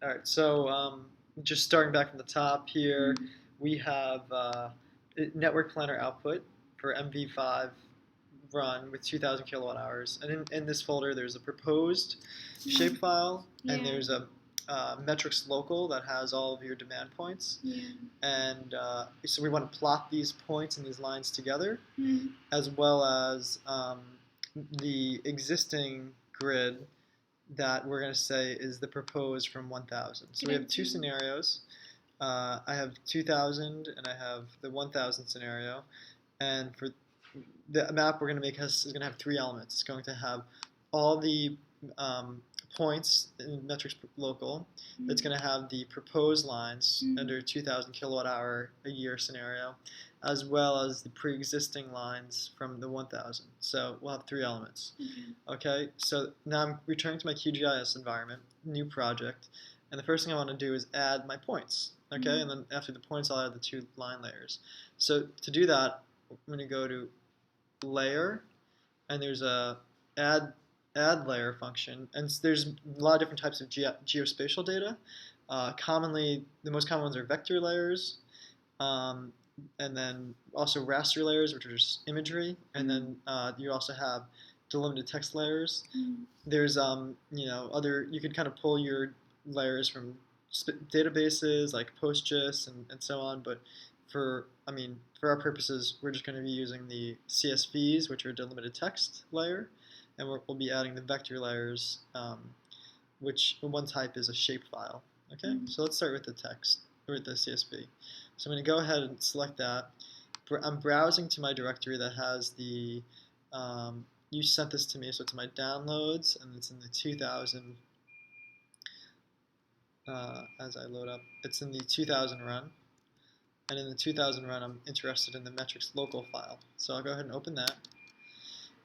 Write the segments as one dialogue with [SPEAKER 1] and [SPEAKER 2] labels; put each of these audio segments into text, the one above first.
[SPEAKER 1] All right, so just starting back from the top here,
[SPEAKER 2] Mm.
[SPEAKER 1] we have network planner output for MV5 run with 2,000 kilowatt hours. And in this folder, there's a proposed
[SPEAKER 2] Mm.
[SPEAKER 1] shapefile, and
[SPEAKER 2] Yeah.
[SPEAKER 1] there's a metrics local that has all of your demand points.
[SPEAKER 2] Yeah.
[SPEAKER 1] And so we want to plot these points and these lines together,
[SPEAKER 2] Mm.
[SPEAKER 1] as well as the existing grid that we're going to say is the proposed from 1,000. So we have
[SPEAKER 2] Great.
[SPEAKER 1] two scenarios. I have 2,000 and I have the 1,000 scenario. And for the map we're going to make is going to have three elements. It's going to have all the points in metrics local. It's
[SPEAKER 2] Mm.
[SPEAKER 1] going to have the proposed lines
[SPEAKER 2] Mm.
[SPEAKER 1] under 2,000 kilowatt hour a year scenario, as well as the pre-existing lines from the 1,000. So we'll have three elements.
[SPEAKER 2] Okay.
[SPEAKER 1] Okay, so now I'm returning to my QGIS environment, new project, and the first thing I want to do is add my points. Okay, and then after the points, I'll add the two line layers. So to do that, I'm going to go to layer, and there's a add add layer function, and there's a lot of different types of geospatial data. Commonly, the most common ones are vector layers, um, and then also raster layers, which are just imagery, and
[SPEAKER 2] Mm.
[SPEAKER 1] then you also have delimited text layers.
[SPEAKER 2] Mm.
[SPEAKER 1] There's other, you can kind of pull your layers from databases like PostGIS and so on, but for our purposes, we're just going to be using the CSVs, which are delimited text layer, and we'll be adding the vector layers, which one type is a shapefile. Okay,
[SPEAKER 2] Mm.
[SPEAKER 1] so let's start with the text, or with the CSV. So I'm going to go ahead and select that. I'm browsing to my directory that has the, you sent this to me, so it's in my downloads, and it's in the 2000, as I load up, it's in the 2000 run. And in the 2000 run, I'm interested in the metrics local file. So I'll go ahead and open that.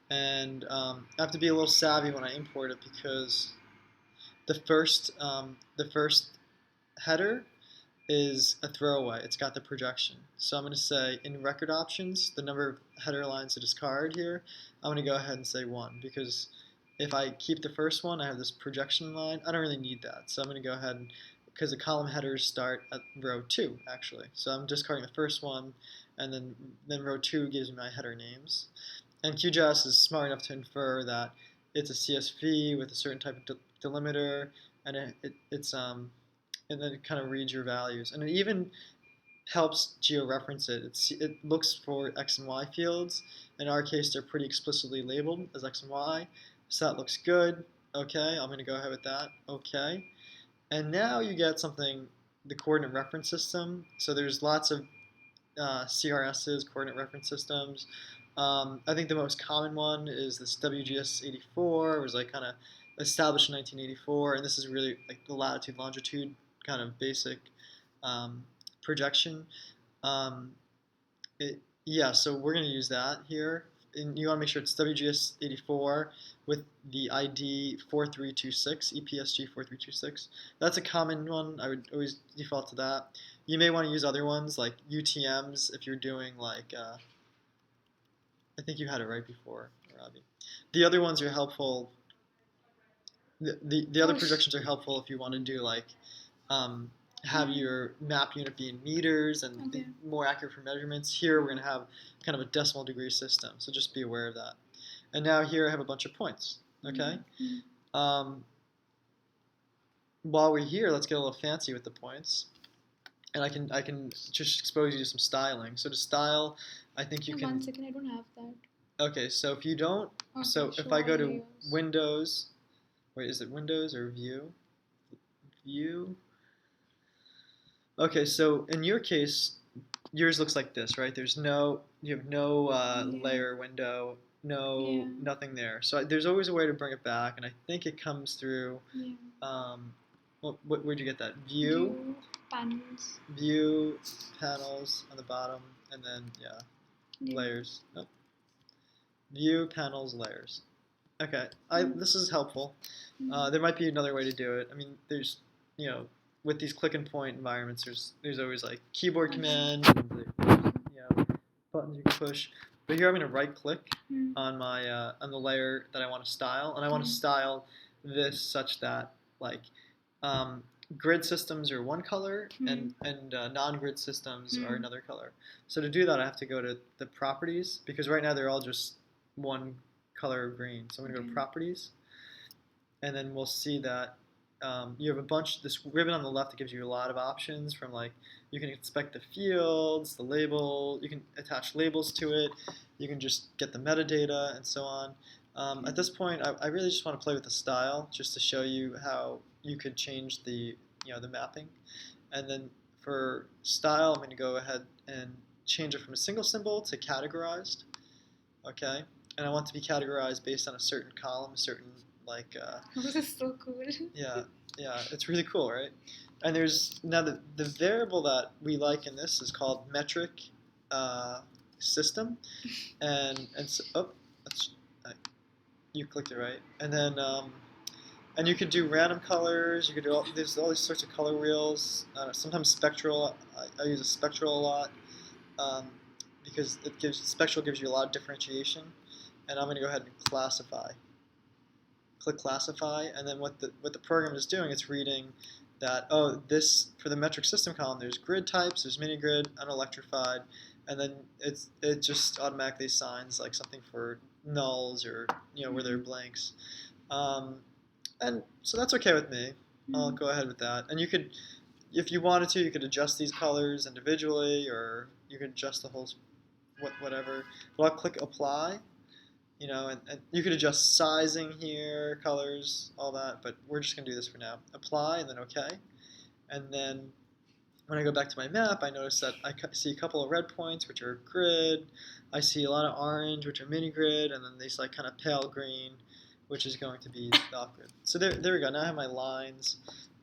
[SPEAKER 1] And I have to be a little savvy when I import it because the first header is a throwaway. It's got the projection. So I'm going to say in record options, the number of header lines to discard here, I'm going to go ahead and say 1 because if I keep the first one, I have this projection line. I don't really need that. So I'm going to go ahead and, because the column headers start at row 2 actually. So I'm discarding the first one, and then row 2 gives me my header names. And QGIS is smart enough to infer that it's a CSV with a certain type of delimiter, and and then it kind of reads your values, and it even helps georeference it. It looks for X and Y fields. In our case, they're pretty explicitly labeled as X and Y, so that looks good. Okay, I'm going to go ahead with that. Okay, and now you get something, the coordinate reference system. So there's lots of CRSs, coordinate reference systems. I think the most common one is this WGS 84. It was like kind of established in 1984, and this is really like the latitude longitude kind of basic um, projection. Um, yeah, so we're going to use that here. And you want to make sure it's WGS 84 with the ID 4326, EPSG 4326. That's a common one. I would always default to that. You may want to use other ones like UTMs if you're doing like, I think you had it right before, Robbie. The other ones are helpful. The other
[SPEAKER 2] Oh.
[SPEAKER 1] projections are helpful if you want to do like um, have your map unit be in meters and be
[SPEAKER 2] Okay.
[SPEAKER 1] more accurate for measurements. Here we're going to have kind of a decimal degree system, so just be aware of that. And now here I have a bunch of points. Okay.
[SPEAKER 2] Mm.
[SPEAKER 1] Um, while we're here, let's get a little fancy with the points, and I can just expose you to some styling. So to style, I think you can.
[SPEAKER 2] 1 second, I don't have that.
[SPEAKER 1] Okay, so if you don't,
[SPEAKER 2] Okay,
[SPEAKER 1] so if
[SPEAKER 2] show
[SPEAKER 1] I
[SPEAKER 2] all
[SPEAKER 1] go to
[SPEAKER 2] layers.
[SPEAKER 1] Windows, wait, is it Windows or View? View. Okay, so in your case, yours looks like this, right? You have no
[SPEAKER 2] Yeah.
[SPEAKER 1] layer window,
[SPEAKER 2] Yeah.
[SPEAKER 1] nothing there. So there's always a way to bring it back, and I think it comes through.
[SPEAKER 2] Yeah.
[SPEAKER 1] Um, where'd you get that?
[SPEAKER 2] View panels.
[SPEAKER 1] View, panels on the bottom, and then yeah,
[SPEAKER 2] Yeah.
[SPEAKER 1] layers. Nope. View, panels, layers. Okay,
[SPEAKER 2] Mm.
[SPEAKER 1] this is helpful.
[SPEAKER 2] Mm.
[SPEAKER 1] There might be another way to do it. I mean, there's, you know, with these click and point environments, there's always like keyboard
[SPEAKER 2] Okay.
[SPEAKER 1] command, and, buttons you can push. But here I'm going to right click
[SPEAKER 2] Mm.
[SPEAKER 1] on my on the layer that I want to style, and I want to
[SPEAKER 2] Mm.
[SPEAKER 1] style this such that like um, grid systems are one color and non-grid systems are another color. So to do that, I have to go to the properties because right now they're all just one color of green. So I'm going to go to properties, and then we'll see that you have a bunch. This ribbon on the left that gives you a lot of options from like you can inspect the fields, the label, you can attach labels to it, you can just get the metadata and so on. At this point, I really just want to play with the style just to show you how you could change the the mapping. And then for style, I'm going to go ahead and change it from a single symbol to categorized. Okay, and I want to be categorized based on a certain column, a certain like.
[SPEAKER 2] This is so cool.
[SPEAKER 1] Yeah, yeah, it's really cool, right? And there's now the variable that we like in this is called metric system, and so, oh, that's, you clicked it right, and then and you could do random colors. You could do there's all these sorts of color wheels. Sometimes spectral. I use a spectral a lot um, because spectral gives you a lot of differentiation. And I'm going to go ahead and classify. Click classify, and then what the program is doing, it's reading that this for the metric system column. There's grid types. There's mini grid, unelectrified, and then it just automatically assigns like something for nulls or where there are blanks. And so that's okay with me. I'll go ahead with that. And you could, if you wanted to, you could adjust these colors individually, or you could adjust the whole, whatever. But I'll click apply, and you could adjust sizing here, colors, all that. But we're just going to do this for now. Apply, and then OK. And then when I go back to my map, I notice that I see a couple of red points, which are grid. I see a lot of orange, which are mini grid, and then these like kind of pale green, which is going to be the off-grid. So there we go. Now I have my lines.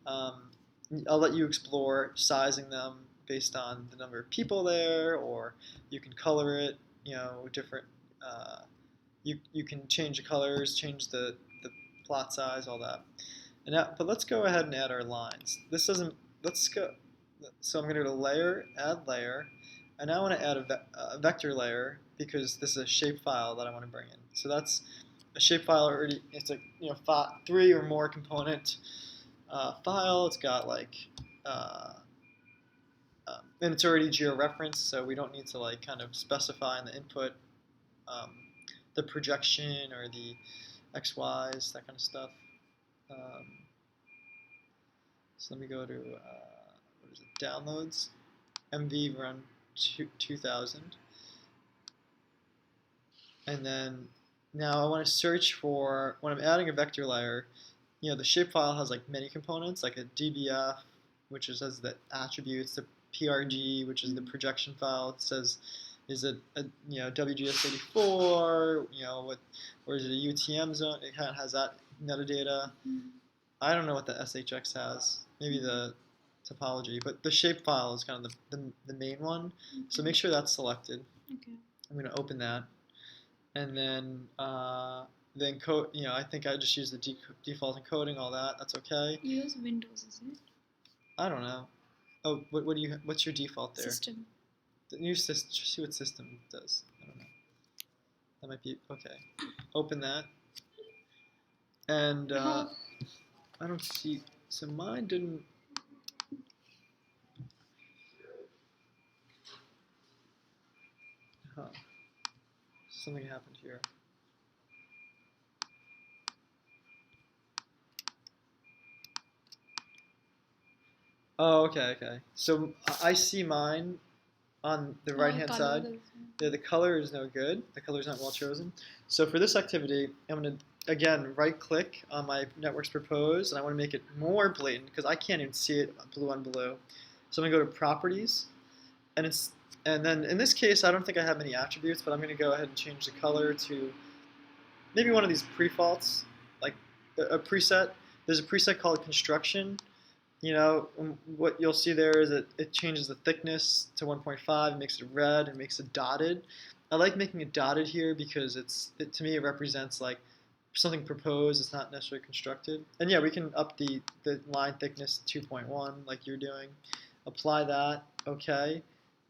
[SPEAKER 1] I'll let you explore sizing them based on the number of people there, or you can color it, different. You can change the colors, change the plot size, all that. And now, but let's go ahead and add our lines. This doesn't. Let's go. So I'm going to go to layer, add layer, and now I want to add a vector layer because this is a shapefile that I want to bring in. So that's a shapefile already. It's a 3 or more component file. It's got like and it's already georeferenced, so we don't need to like kind of specify in the input the projection or the XYs, that kind of stuff. So let me go to what is it? Downloads, MV run 2000, and then now I want to search for when I'm adding a vector layer. The shapefile has like many components, like a DBF, which has the attributes, the PRG, which is the projection file. It says, is it a WGS84, or is it a UTM zone? It kind of has that metadata. I don't know what the SHX has. Maybe the topology, but the shapefile is kind of the main one. So make sure that's selected.
[SPEAKER 2] Okay.
[SPEAKER 1] I'm going to open that, and then code. I think I just use the default encoding, all that. That's okay.
[SPEAKER 2] You use Windows, is it?
[SPEAKER 1] I don't know. Oh, what's your default there?
[SPEAKER 2] System.
[SPEAKER 1] The new system. See what system does. I don't know. That might be okay. Open that, and I don't see. So mine didn't. Huh. Something happened here. Oh, okay. So I see mine on the right-hand side. Yeah, the color is no good. The color is not well chosen. So for this activity, I'm going to, again, right-click on my networks proposed, and I want to make it more blatant because I can't even see it blue on blue. So I'm going to go to Properties, and then in this case, I don't think I have many attributes, but I'm going to go ahead and change the color to maybe one of these pre-faults, like a preset. There's a preset called Construction. What you'll see there is it changes the thickness to 1.5, it makes it red, and makes it dotted. I like making it dotted here because to me it represents like something proposed, it's not necessarily constructed. And yeah, we can up the line thickness to 2.1 like you're doing. Apply that, okay.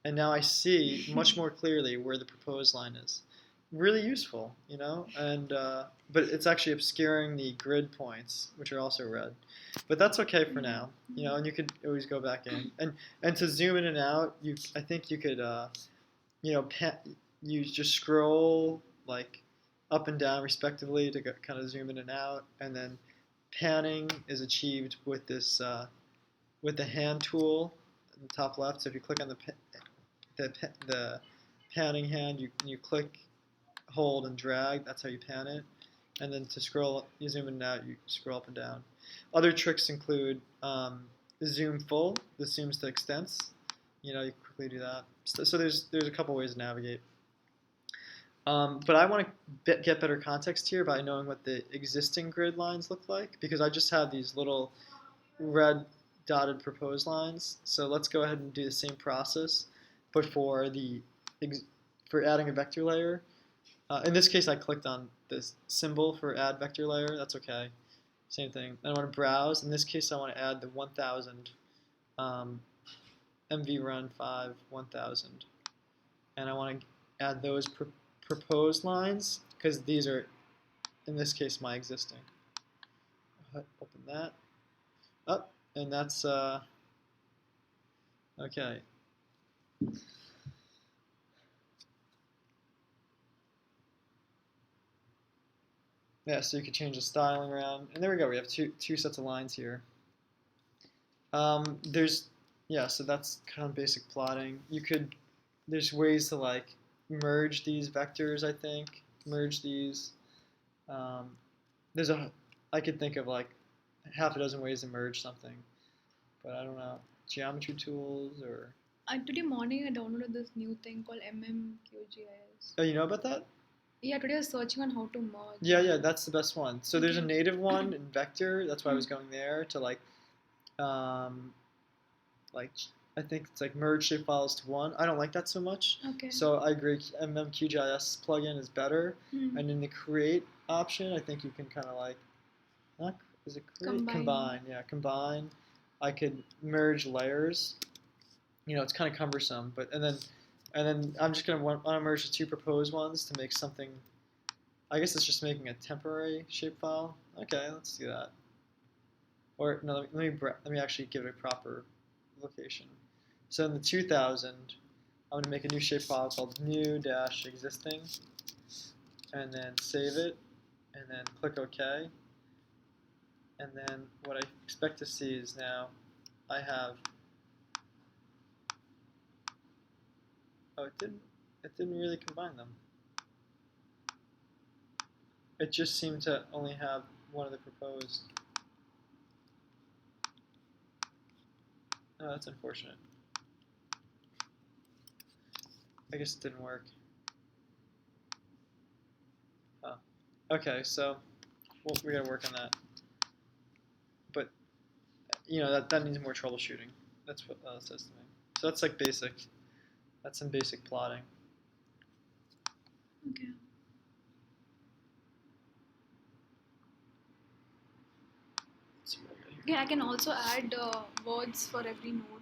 [SPEAKER 1] And now I see much more clearly where the proposed line is. Really useful, and but it's actually obscuring the grid points, which are also red. But that's okay for now, and you could always go back in. And to zoom in and out, I think you could, you just scroll like up and down respectively to kind of zoom in and out, and then panning is achieved with this with the hand tool in the top left. So if you click on the panning hand, you click, hold, and drag. That's how you pan it. And then to scroll, you zoom in and out, you scroll up and down. Other tricks include zoom full. This zooms to extents. You quickly do that. So there's a couple ways to navigate. But I want to get better context here by knowing what the existing grid lines look like, because I just have these little red dotted proposed lines. So let's go ahead and do the same process, but for adding a vector layer. In this case, I clicked on this symbol for add vector layer. That's okay. Same thing. I want to browse. In this case, I want to add the 1000 MV run 5 1000, and I want to add those proposed lines because these are, in this case, my existing. Open that up, and that's okay. Yeah, so you could change the styling around, and there we go. We have two sets of lines here. So that's kind of basic plotting. There's ways to like merge these vectors. I think merge these. I could think of like half a dozen ways to merge something, but I don't know. Geometry tools or.
[SPEAKER 2] Today morning I downloaded this new thing called QGIS.
[SPEAKER 1] Oh, you know about that?
[SPEAKER 2] Yeah, today I was searching on how to merge.
[SPEAKER 1] Yeah, that's the best one. So there's a native one in vector. That's why I was going there to like I think it's like merge shapefiles to one. I don't like that so much.
[SPEAKER 2] Okay.
[SPEAKER 1] So I agree. QGIS plugin is better. And in the create option, I think you can kind of like, is it create? Combine. Yeah, combine. I could merge layers. It's kind of cumbersome, but and then I'm just gonna want to merge the two proposed ones to make something. I guess it's just making a temporary shapefile. Okay, let's do that. Or no, let me actually give it a proper location. So in the 2000, I'm going to make a new shapefile called new-existing, and then save it, and then click OK. And then what I expect to see is now I have. Oh, it didn't really combine them. It just seemed to only have one of the proposed. Oh, that's unfortunate. I guess it didn't work. Oh. Okay, so we gotta work on that. But that needs more troubleshooting. That's what it says to me. So that's like basic. That's some basic plotting.
[SPEAKER 2] Okay. Yeah, I can also add words for every node.